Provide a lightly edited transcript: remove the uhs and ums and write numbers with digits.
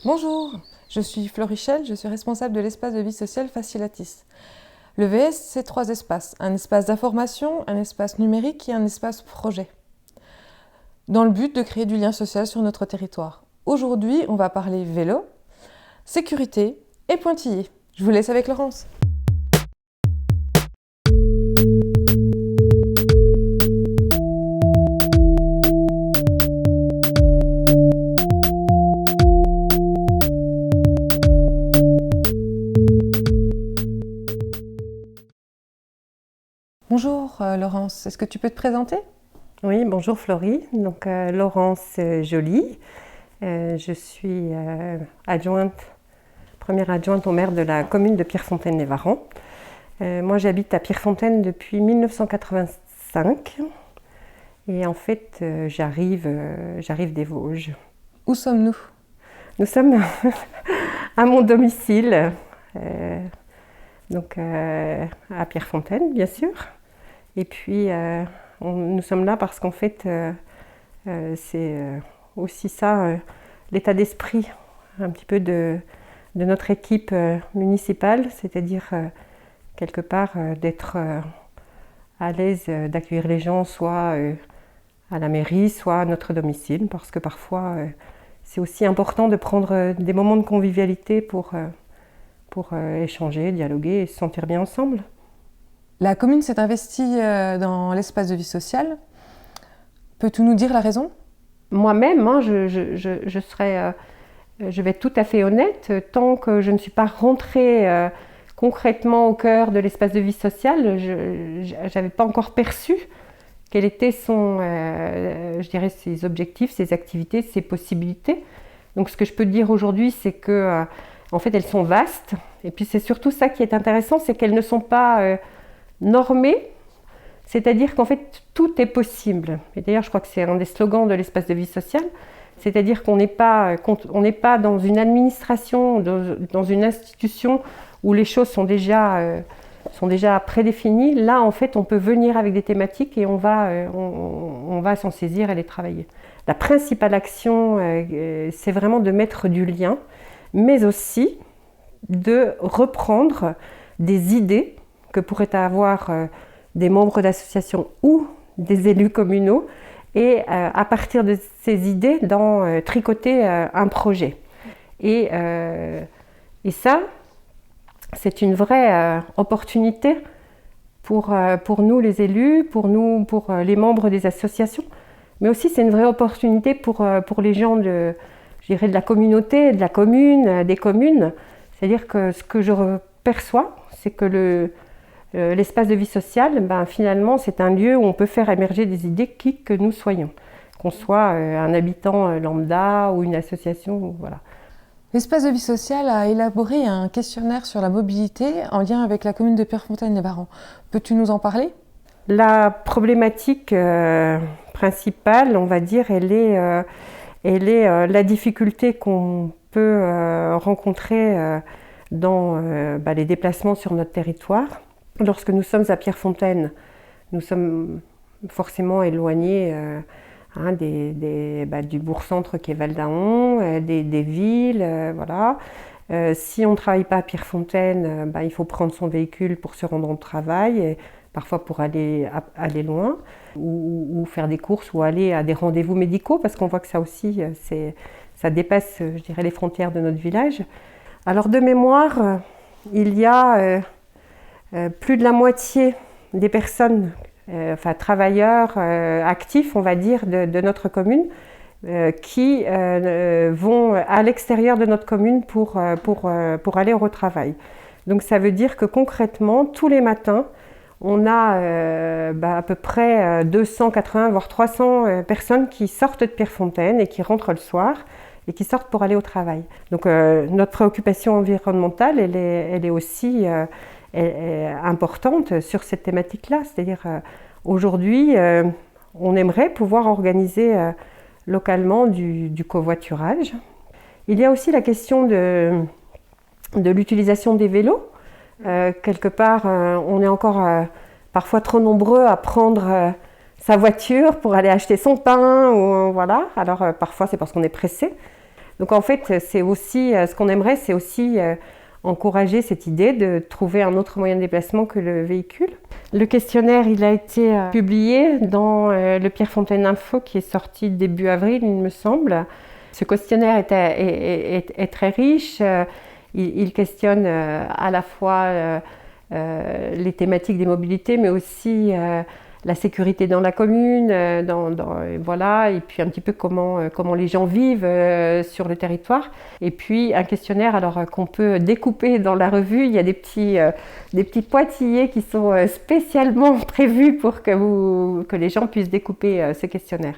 Bonjour, je suis Florichel, je suis responsable de l'espace de vie sociale Facilatis. Le VS, c'est 3 espaces, un espace d'information, un espace numérique et un espace projet, dans le but de créer du lien social sur notre territoire. Aujourd'hui, on va parler vélo, sécurité et pointillés. Je vous laisse avec Laurence. Bonjour Laurence, est-ce que tu peux te présenter ? Oui, bonjour Florie, donc Laurence Joly. Je suis première adjointe au maire de la commune de Pierrefontaine-les-Varans. Moi j'habite à Pierrefontaine depuis 1985 et en fait j'arrive des Vosges. Où sommes-nous ? Nous sommes à mon domicile, à Pierrefontaine bien sûr. Et puis nous sommes là parce qu'en fait c'est aussi ça l'état d'esprit un petit peu de notre équipe municipale, c'est-à-dire quelque part d'être à l'aise d'accueillir les gens soit à la mairie, soit à notre domicile, parce que parfois c'est aussi important de prendre des moments de convivialité pour échanger, dialoguer et se sentir bien ensemble. La commune s'est investie dans l'espace de vie sociale. Peux-tu nous dire la raison ? Moi-même, je vais être tout à fait honnête, tant que je ne suis pas rentrée concrètement au cœur de l'espace de vie sociale, je n'avais pas encore perçu quels étaient ses objectifs, ses activités, ses possibilités. Donc ce que je peux te dire aujourd'hui, c'est que en fait, elles sont vastes. Et puis c'est surtout ça qui est intéressant, c'est qu'elles ne sont pas normées. C'est-à-dire qu'en fait, tout est possible. Et d'ailleurs, je crois que c'est un des slogans de l'espace de vie sociale. C'est-à-dire qu'on n'est pas dans une administration, dans une institution où les choses sont déjà prédéfinies. Là, en fait, on peut venir avec des thématiques et on va s'en saisir et les travailler. La principale action, c'est vraiment de mettre du lien, mais aussi de reprendre des idées que pourraient avoir des membres d'associations ou des élus communaux et à partir de ces idées tricoter un projet. Et ça, c'est une vraie opportunité pour nous les élus, pour les membres des associations, mais aussi c'est une vraie opportunité pour les gens de la communauté, de la commune, des communes. C'est-à-dire que ce que je perçois, c'est que l'espace de vie sociale, finalement, c'est un lieu où on peut faire émerger des idées qui que nous soyons, qu'on soit un habitant lambda ou une association, voilà. L'espace de vie sociale a élaboré un questionnaire sur la mobilité en lien avec la commune de Pierrefontaine-les-Varans. Peux-tu nous en parler ? La problématique principale, on va dire, elle est la difficulté qu'on peut rencontrer dans les déplacements sur notre territoire. Lorsque nous sommes à Pierrefontaine, nous sommes forcément éloignés du bourg-centre qui est Val-d'Aon, des villes, voilà. Si on ne travaille pas à Pierrefontaine, il faut prendre son véhicule pour se rendre au travail, et parfois pour aller loin, ou faire des courses, ou aller à des rendez-vous médicaux, parce qu'on voit que ça aussi, ça dépasse, les frontières de notre village. Alors de mémoire, il y a plus de la moitié des personnes, travailleurs actifs, on va dire, de notre commune, qui vont à l'extérieur de notre commune pour aller au travail. Donc ça veut dire que concrètement, tous les matins, on a à peu près 280 voire 300 personnes qui sortent de Pierrefontaine et qui rentrent le soir et qui sortent pour aller au travail. Donc notre préoccupation environnementale, elle est aussi importante sur cette thématique-là. C'est-à-dire aujourd'hui, on aimerait pouvoir organiser localement du covoiturage. Il y a aussi la question de l'utilisation des vélos. Quelque part, on est encore parfois trop nombreux à prendre sa voiture pour aller acheter son pain, ou voilà. Alors parfois c'est parce qu'on est pressé. Donc en fait, c'est aussi, ce qu'on aimerait, c'est aussi encourager cette idée de trouver un autre moyen de déplacement que le véhicule. Le questionnaire, il a été publié dans le Pierre Fontaine Info qui est sorti début avril, il me semble. Ce questionnaire est très riche. Il questionne à la fois les thématiques des mobilités, mais aussi la sécurité dans la commune, voilà, et puis un petit peu comment les gens vivent sur le territoire. Et puis un questionnaire alors qu'on peut découper dans la revue. Il y a des petits pointillés qui sont spécialement prévus pour que les gens puissent découper ce questionnaire.